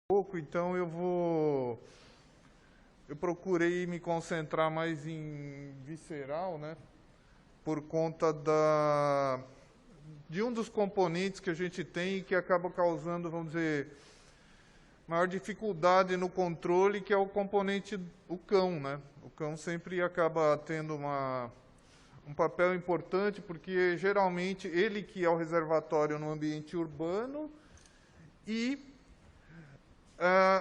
pouco, então eu procurei me concentrar mais em visceral, né? Por conta de um dos componentes que a gente tem e que acaba causando, vamos dizer, maior dificuldade no controle, que é o componente, o cão, né? O cão sempre acaba tendo um papel importante, porque geralmente ele que é o reservatório no ambiente urbano e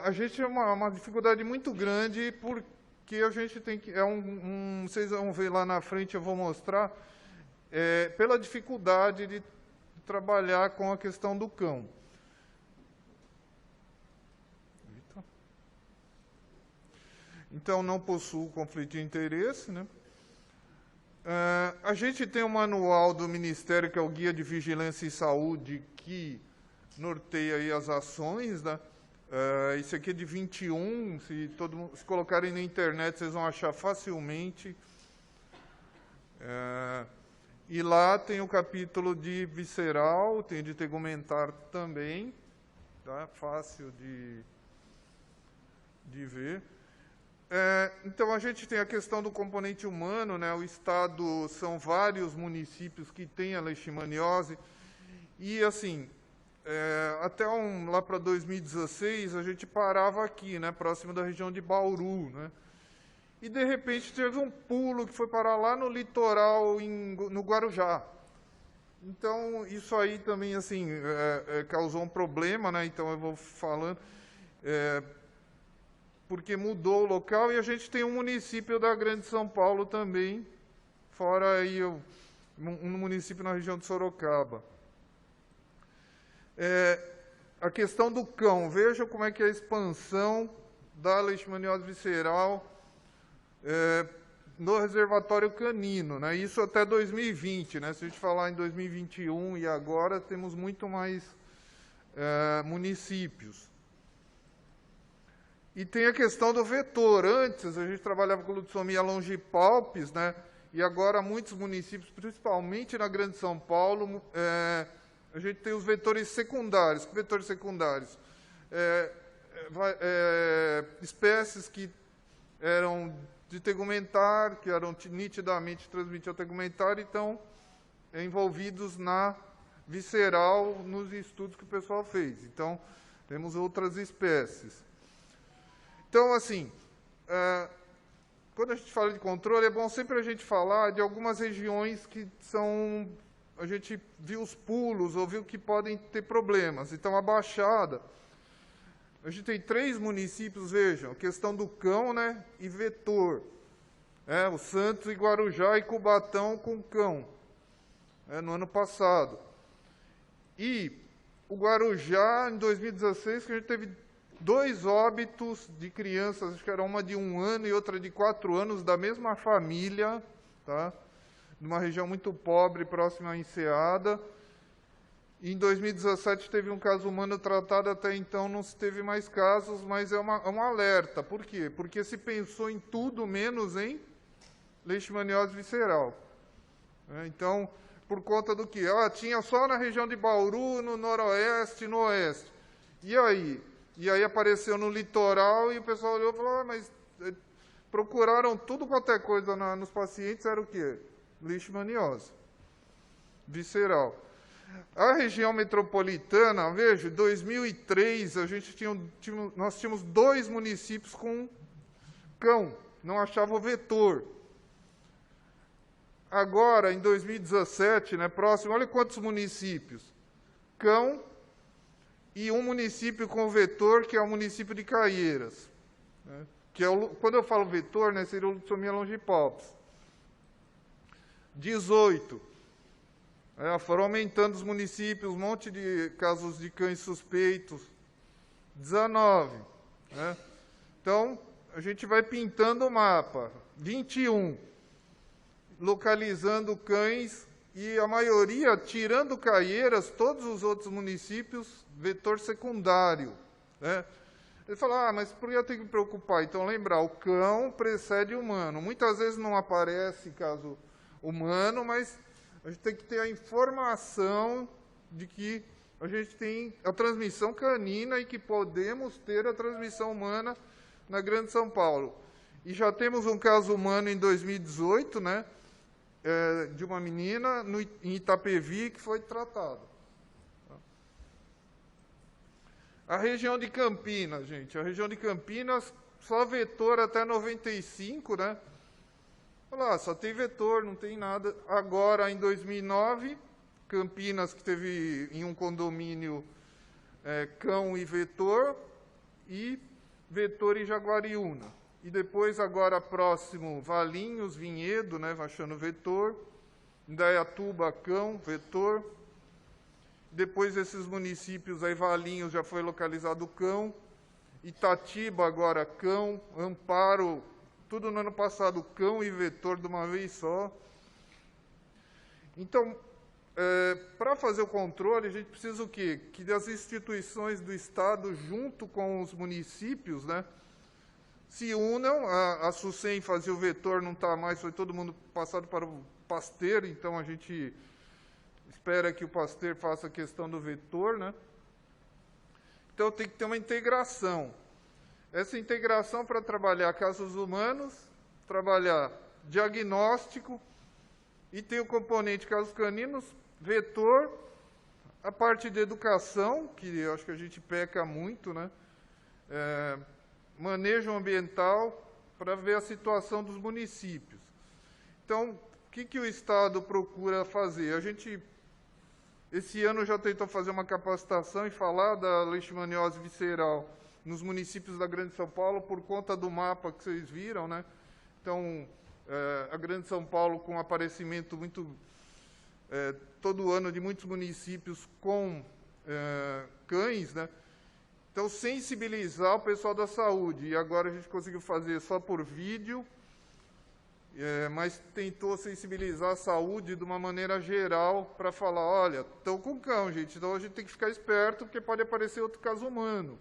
a gente tem uma dificuldade muito grande, porque a gente tem que... vocês vão ver lá na frente, eu vou mostrar, pela dificuldade de trabalhar com a questão do cão. Então, não possuo conflito de interesse, né? A gente tem um manual do Ministério, que é o Guia de Vigilância e Saúde, que norteia aí as ações, né? Esse aqui é de 21, se colocarem na internet, vocês vão achar facilmente. E lá tem o capítulo de visceral, tem de tegumentar também, tá? Fácil de ver. Então, a gente tem a questão do componente humano, né? O Estado, são vários municípios que têm a leishmaniose, e, assim, até lá para 2016, a gente parava aqui, né? Próximo da região de Bauru, né? E, de repente, teve um pulo que foi parar lá no litoral, no Guarujá. Então, isso aí também, assim, causou um problema, né? Então, eu vou falando... porque mudou o local, e a gente tem um município da Grande São Paulo também, fora aí um município na região de Sorocaba. A questão do cão, veja como é que é a expansão da leishmaniose visceral no reservatório canino, né? Isso até 2020, né? Se a gente falar em 2021 e agora, temos muito mais municípios. E tem a questão do vetor. Antes, a gente trabalhava com lutsomia longipalpis, né? E agora, muitos municípios, principalmente na Grande São Paulo, a gente tem os vetores secundários. Que vetores secundários? Espécies que eram de tegumentar, que eram nitidamente transmitidas ao tegumentar, e estão envolvidos na visceral, nos estudos que o pessoal fez. Então, temos outras espécies. Então, assim, quando a gente fala de controle, é bom sempre a gente falar de algumas regiões que são... A gente viu os pulos, ou viu que podem ter problemas. Então, a Baixada, a gente tem 3 municípios, vejam, a questão do cão, né, e vetor. O Santos e Guarujá e Cubatão com cão, no ano passado. E o Guarujá, em 2016, que a gente teve 2 óbitos de crianças, acho que era uma de 1 ano e outra de 4 anos, da mesma família, tá? Numa região muito pobre, próxima à Enseada. E em 2017 teve um caso humano tratado, até então não se teve mais casos, mas é um alerta. Por quê? Porque se pensou em tudo menos em leishmaniose visceral. Então, por conta do quê? Tinha só na região de Bauru, no noroeste e no oeste. E aí? E aí apareceu no litoral e o pessoal olhou e falou, mas procuraram tudo quanto é coisa nos pacientes, era o quê? Leishmaniose visceral. A região metropolitana, veja, em 2003, nós tínhamos 2 municípios com cão, não achava o vetor. Agora, em 2017, né, próximo, olha quantos municípios. Cão, e um município com vetor, que é o município de Caieiras. Né? Que quando eu falo vetor, né, seria o lutsomia longipalpis. 18. Foram aumentando os municípios, um monte de casos de cães suspeitos. 19. Né? Então, a gente vai pintando o mapa. 21. Localizando cães, e a maioria, tirando Caieiras, todos os outros municípios, vetor secundário. Né? Ele fala, mas por que eu tenho que me preocupar? Então, lembrar, o cão precede o humano. Muitas vezes não aparece caso humano, mas a gente tem que ter a informação de que a gente tem a transmissão canina e que podemos ter a transmissão humana na Grande São Paulo. E já temos um caso humano em 2018, né, de uma menina em Itapevi que foi tratada. A região de Campinas, gente, a região de Campinas, só vetor até 95, né? Olha lá, só tem vetor, não tem nada. Agora, em 2009, Campinas, que teve em um condomínio cão e vetor em Jaguariúna. E depois, agora próximo, Valinhos, Vinhedo, né, achando vetor. Indaiatuba, cão, vetor. Depois esses municípios aí, Valinhos já foi localizado cão. Itatiba, agora cão. Amparo, tudo no ano passado, cão e vetor de uma vez só. Então, para fazer o controle, a gente precisa o quê? Que as instituições do Estado, junto com os municípios, né, se unam. A SUSEM fazia o vetor, não está mais, foi todo mundo passado para o Pasteur, então a gente espera que o Pasteur faça a questão do vetor, né? Então tem que ter uma integração. Essa integração para trabalhar casos humanos, trabalhar diagnóstico, e tem o componente casos caninos, vetor, a parte de educação, que eu acho que a gente peca muito, né? Manejo ambiental, para ver a situação dos municípios. Então, o que o Estado procura fazer? A gente, esse ano, já tentou fazer uma capacitação e falar da leishmaniose visceral nos municípios da Grande São Paulo, por conta do mapa que vocês viram, né? Então, a Grande São Paulo com aparecimento muito, todo ano, de muitos municípios com cães, né? Então, sensibilizar o pessoal da saúde. E agora a gente conseguiu fazer só por vídeo, mas tentou sensibilizar a saúde de uma maneira geral para falar, olha, estão com cão, gente, então a gente tem que ficar esperto, porque pode aparecer outro caso humano.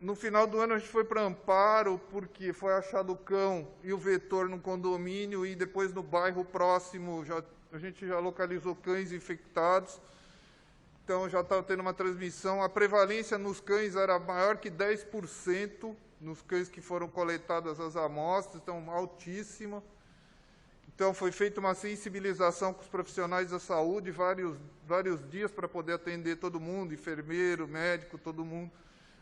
No final do ano a gente foi para Amparo, porque foi achado o cão e o vetor no condomínio, e depois no bairro próximo a gente já localizou cães infectados. Então, já estava tendo uma transmissão. A prevalência nos cães era maior que 10%, nos cães que foram coletadas as amostras, então, altíssima. Então, foi feita uma sensibilização com os profissionais da saúde, vários dias para poder atender todo mundo, enfermeiro, médico, todo mundo,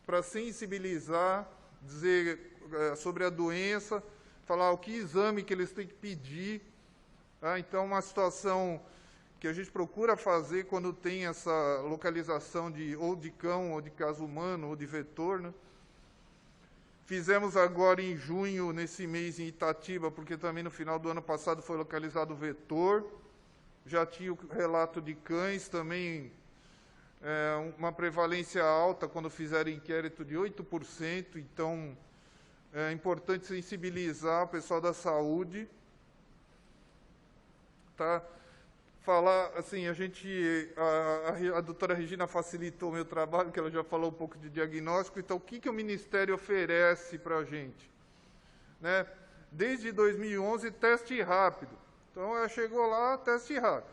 para sensibilizar, dizer sobre a doença, falar o que exame que eles têm que pedir. Então, uma situação que a gente procura fazer quando tem essa localização ou de cão, ou de caso humano, ou de vetor, né? Fizemos agora em junho, nesse mês, em Itatiba, porque também no final do ano passado foi localizado o vetor. Já tinha o relato de cães, também uma prevalência alta, quando fizeram inquérito, de 8%. Então, é importante sensibilizar o pessoal da saúde. Tá? Falar, assim, a doutora Regina facilitou o meu trabalho, que ela já falou um pouco de diagnóstico. Então, o que o Ministério oferece para a gente? Né? Desde 2011, teste rápido. Então, chegou lá, teste rápido.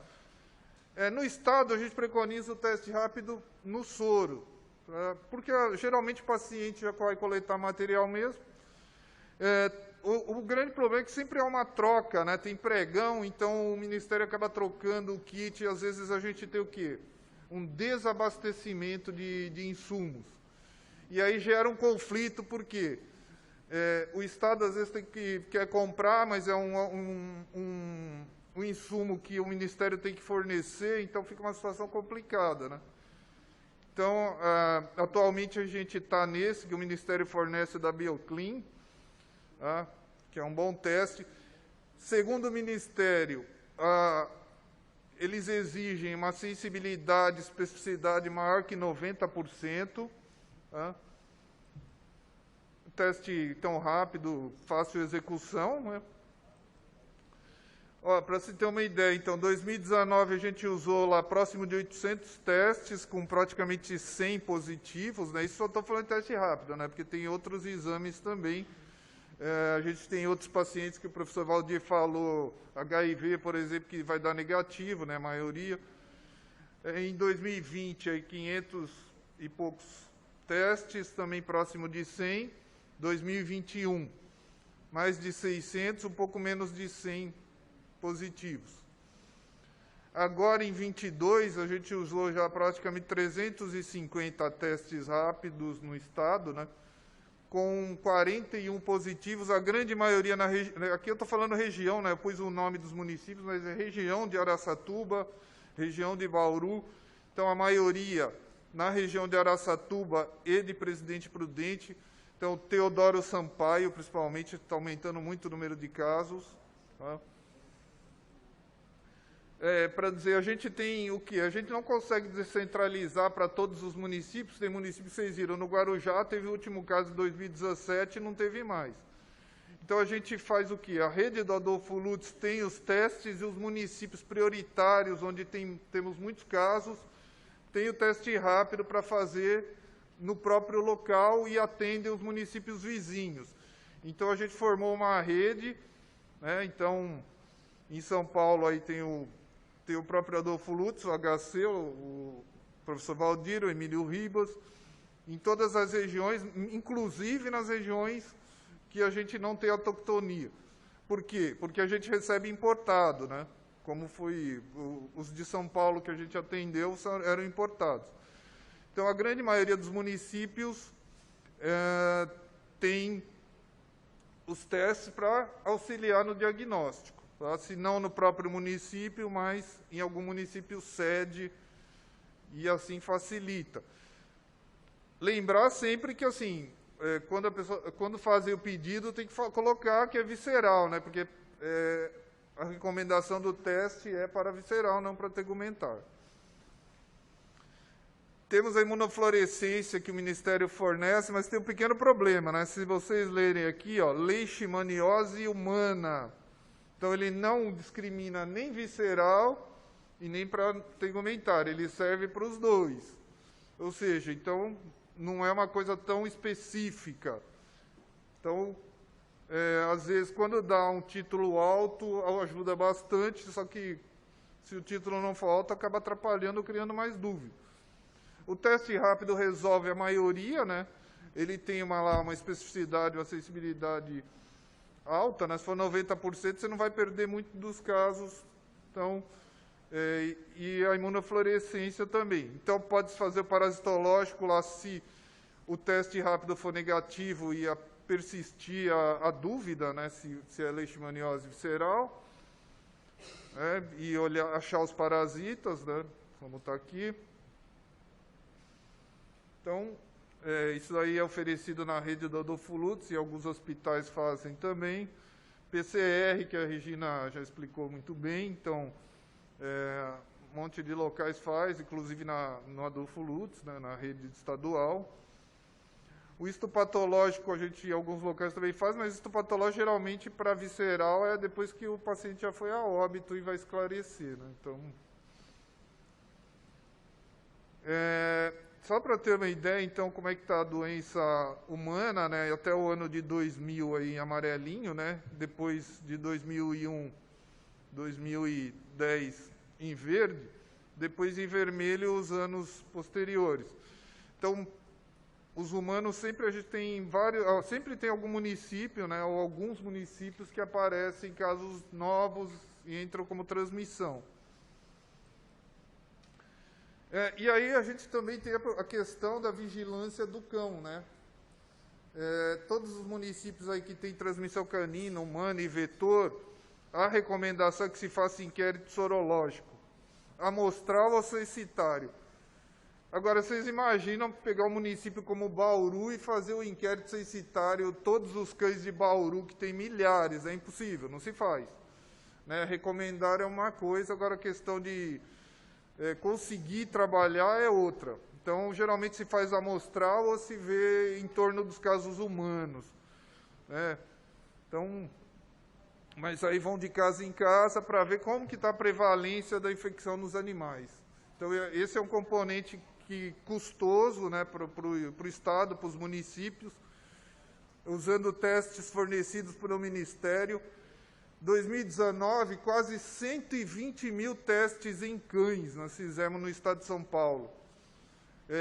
No Estado, a gente preconiza o teste rápido no soro, tá? Porque geralmente o paciente já vai coletar material mesmo. O grande problema é que sempre há uma troca, né? Tem pregão, então o Ministério acaba trocando o kit, e às vezes a gente tem o quê? Um desabastecimento de insumos. E aí gera um conflito, porque o Estado às vezes quer comprar, mas é um insumo que o Ministério tem que fornecer, então fica uma situação complicada, né? Então, atualmente a gente está nesse, que o Ministério fornece da Bioclean, que é um bom teste. Segundo o Ministério, eles exigem uma sensibilidade, especificidade maior que 90%. Teste tão rápido, fácil execução, né? Para se ter uma ideia, então, 2019 a gente usou lá próximo de 800 testes, com praticamente 100 positivos, né? Isso só estou falando de teste rápido, né? Porque tem outros exames também A gente tem outros pacientes que o professor Valdir falou, HIV, por exemplo, que vai dar negativo, né, a maioria. Em 2020, aí, 500 e poucos testes, também próximo de 100. 2021, mais de 600, um pouco menos de 100 positivos. Agora, em 22, a gente usou já praticamente 350 testes rápidos no estado, né, com 41 positivos, a grande maioria na região, aqui eu estou falando região, né, eu pus o nome dos municípios, mas é região de Araçatuba, região de Bauru, então a maioria na região de Araçatuba e de Presidente Prudente. Então, Teodoro Sampaio, principalmente, está aumentando muito o número de casos. Tá? Para dizer, a gente tem o quê? A gente não consegue descentralizar para todos os municípios. Tem municípios, vocês viram, no Guarujá teve o último caso em 2017 e não teve mais. Então, a gente faz o quê? A rede do Adolfo Lutz tem os testes e os municípios prioritários, onde temos muitos casos, tem o teste rápido para fazer no próprio local e atendem os municípios vizinhos. Então, a gente formou uma rede, né? Então, em São Paulo, aí tem o próprio Adolfo Lutz, o HC, o professor Valdir, o Emílio Ribas, em todas as regiões, inclusive nas regiões que a gente não tem autoctonia. Por quê? Porque a gente recebe importado, né? Como foi os de São Paulo que a gente atendeu, eram importados. Então, a grande maioria dos municípios tem os testes para auxiliar no diagnóstico. Tá? Se não no próprio município, mas em algum município sede, e assim facilita. Lembrar sempre que, assim, quando fazer o pedido, tem que colocar que é visceral, né? Porque a recomendação do teste é para visceral, não para tegumentar. Temos a imunofluorescência que o Ministério fornece, mas tem um pequeno problema, né? Se vocês lerem aqui, ó, leishmaniose humana. Então, ele não discrimina nem visceral e nem para tegumentar, ele serve para os dois. Ou seja, então, não é uma coisa tão específica. Então, às vezes, quando dá um título alto, ajuda bastante, só que se o título não for alto, acaba atrapalhando, criando mais dúvida. O teste rápido resolve a maioria, né? Ele tem uma especificidade, uma sensibilidade alta, né? Se for 90%, você não vai perder muito dos casos. Então, e a imunofluorescência também. Então, pode-se fazer o parasitológico lá se o teste rápido for negativo e persistir a dúvida, né? Se é leishmaniose visceral, né? E achar os parasitas, né? Como está aqui. Então, isso aí é oferecido na rede do Adolfo Lutz, e alguns hospitais fazem também. PCR, que a Regina já explicou muito bem, então, um monte de locais faz, inclusive no Adolfo Lutz, né, na rede estadual. O histopatológico, a gente em alguns locais também faz, mas histopatológico geralmente para visceral é depois que o paciente já foi a óbito e vai esclarecer, né? Então, só para ter uma ideia, então, como é que está a doença humana, né? Até o ano de 2000 aí em amarelinho, né? Depois de 2001, 2010 em verde, depois em vermelho os anos posteriores. Então, os humanos sempre a gente tem sempre tem algum município, né? Ou alguns municípios que aparecem casos novos e entram como transmissão. E aí a gente também tem a questão da vigilância do cão, né? Todos os municípios aí que tem transmissão canina, humana e vetor, a recomendação é que se faça inquérito sorológico, amostral ou censitário. Agora, vocês imaginam pegar um município como Bauru e fazer o inquérito censitário, todos os cães de Bauru, que tem milhares, é impossível, não se faz. Né? Recomendar é uma coisa, agora a questão de conseguir trabalhar é outra. Então, geralmente se faz amostral ou se vê em torno dos casos humanos. Né? Então, mas aí vão de casa em casa para ver como que está a prevalência da infecção nos animais. Então, esse é um componente custoso, né, para o Estado, para os municípios. usando testes fornecidos pelo Ministério. 2019, quase 120 mil testes em cães nós fizemos no estado de São Paulo.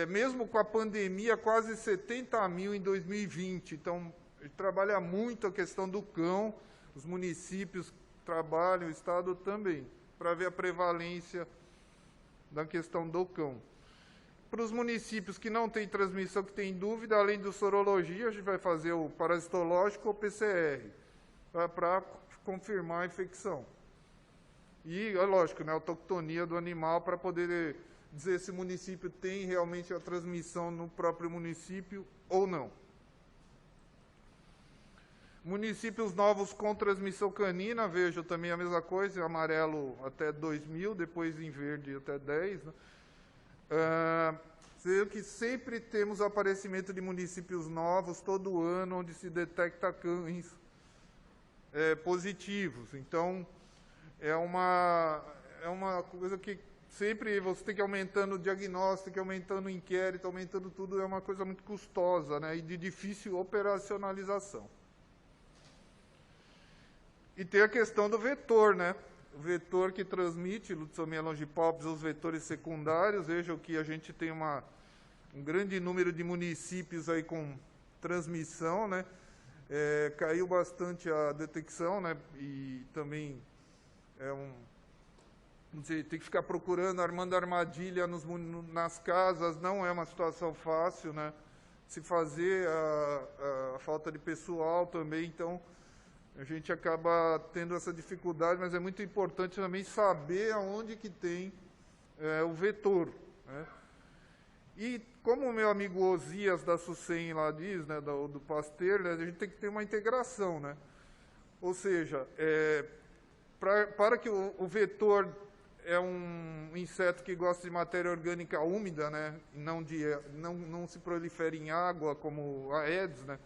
Mesmo com a pandemia, quase 70 mil em 2020. Então, a gente trabalha muito a questão do cão, os municípios trabalham, o estado também, para ver a prevalência da questão do cão. Para os municípios que não têm transmissão, que têm dúvida, além do sorologia, a gente vai fazer o parasitológico ou PCR, para confirmar a infecção. E, é lógico, né, a autoctonia do animal, para poder dizer se o município tem realmente a transmissão no próprio município ou não. Municípios novos com transmissão canina, vejo também a mesma coisa, em amarelo até 2.000, depois em verde até 10. Né? Sei que sempre temos aparecimento de municípios novos todo ano, onde se detecta cães positivos. Então, é uma coisa que sempre você tem que ir aumentando o diagnóstico, tem que ir aumentando o inquérito, aumentando tudo, é uma coisa muito custosa, né, e de difícil operacionalização. E tem a questão do vetor, né? O vetor que transmite Lutzomia longipalpis, os vetores secundários. Vejam que a gente tem um grande número de municípios aí com transmissão, né? Caiu bastante a detecção, né? E também tem que ficar procurando, armando armadilha nas casas, não é uma situação fácil, né? Se fazer a falta de pessoal também, então a gente acaba tendo essa dificuldade, mas é muito importante também saber aonde que tem o vetor, né? E como o meu amigo Osias da SUSEM lá diz, né, do Pasteur, né, a gente tem que ter uma integração, né? Ou seja, para que o vetor é um inseto que gosta de matéria orgânica úmida, né, e não se prolifera em água como a Aedes, né?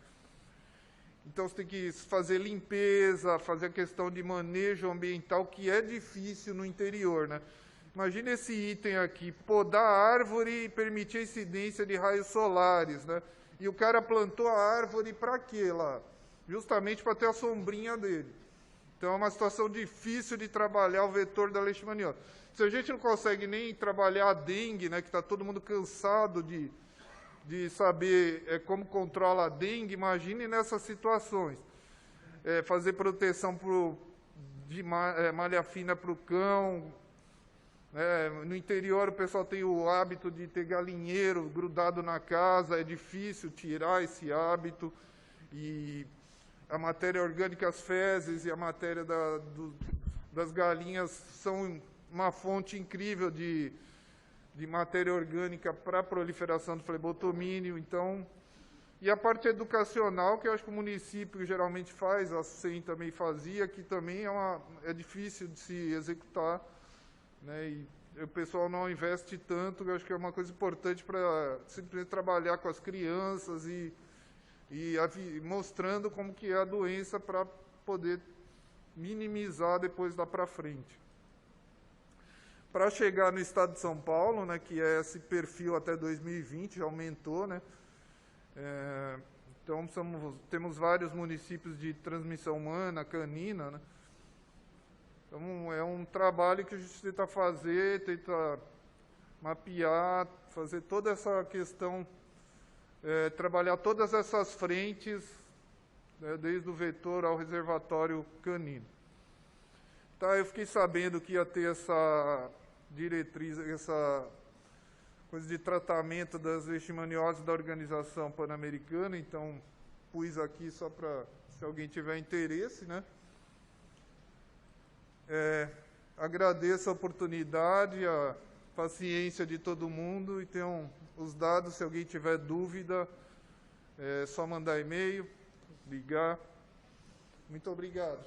Então, você tem que fazer limpeza, fazer a questão de manejo ambiental, que é difícil no interior, né? Imagina esse item aqui, podar a árvore e permitir a incidência de raios solares, né? E o cara plantou a árvore para quê lá? Justamente para ter a sombrinha dele. Então, é uma situação difícil de trabalhar o vetor da leishmaniose. Se a gente não consegue nem trabalhar a dengue, né, que está todo mundo cansado de saber como controla a dengue, imagine nessas situações. Fazer proteção de malha fina para o cão. No interior, o pessoal tem o hábito de ter galinheiro grudado na casa, é difícil tirar esse hábito. E a matéria orgânica, as fezes e a matéria das galinhas são uma fonte incrível de matéria orgânica para a proliferação do flebotomínio. Então, e a parte educacional, que eu acho que o município geralmente faz, a SUSEM também fazia, que também é difícil de se executar, né? E o pessoal não investe tanto, eu acho que é uma coisa importante para simplesmente trabalhar com as crianças e mostrando como que é a doença para poder minimizar depois lá para frente. Para chegar no estado de São Paulo, né, que é esse perfil até 2020, já aumentou, né? Então, temos vários municípios de transmissão humana, canina, né? Então, é um trabalho que a gente tenta fazer, tenta mapear, fazer toda essa questão, trabalhar todas essas frentes, né, desde o vetor ao reservatório canino. Tá, eu fiquei sabendo que ia ter essa diretriz, essa coisa de tratamento das leishmanioses da Organização Pan-Americana, então pus aqui só para, se alguém tiver interesse, né? Agradeço a oportunidade, a paciência de todo mundo e tenham os dados, se alguém tiver dúvida, é só mandar e-mail, ligar. Muito obrigado.